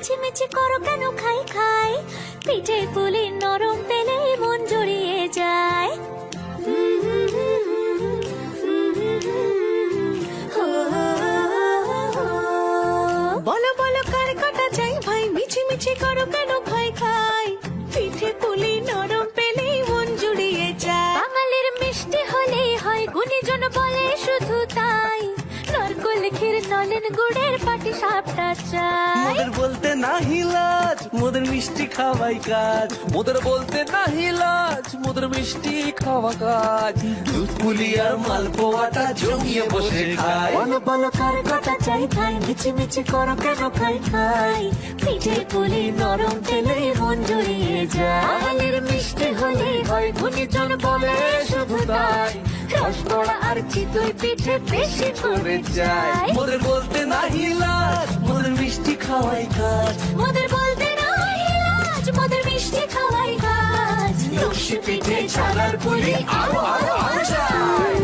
মিছিমিছি করো কেন খাই খাই, পিঠে পুলি নরম পেলে মন জড়িয়ে যায়। বলো বলো কার কাটা চাই ভাই, মিছিমিছি করো কেন খাই খাই, পিঠে পুলি নরম পেলে মন জুড়িয়ে যায়। বাঙালির মিষ্টি হলেই হয়, গুণীজন বলে শুধু তাই, নারকোল ক্ষীর নলেন গুড়ের পাটি সাপটা চাই। মোদের বলতে নাহি লাজ, মোদের মিষ্টি খাওয়াই কাজ। মোদের বলতে নাহি লাজ, মোদের মিষ্টি খাওয়া কাজ। দুধ পুলি আর মালপোয়াটা জমিয়ে বসে খায়। বলো বলো কার কাটা চাই ভাই, মিছিমিছি করো কেন খাই খাই, পিঠে পুলি নরম পেলে মন জড়িয়ে যায়। বাঙালির মিষ্টি হলেই হয়, গুণীজন বলে শুধু তাই, রসগোড়া আর চিতই পিঠে বেশি করে যায়। মোদের বলতে নাহি লাজ, মোদের মিষ্টি খাওয়াই কাজ। মোদের বলতে নাই লাজ, মোদের মিষ্টি খাওয়াই কাজ। লক্ষ্মী পিঠে ছাড়ার পুলি আরো আরো আরো চাই।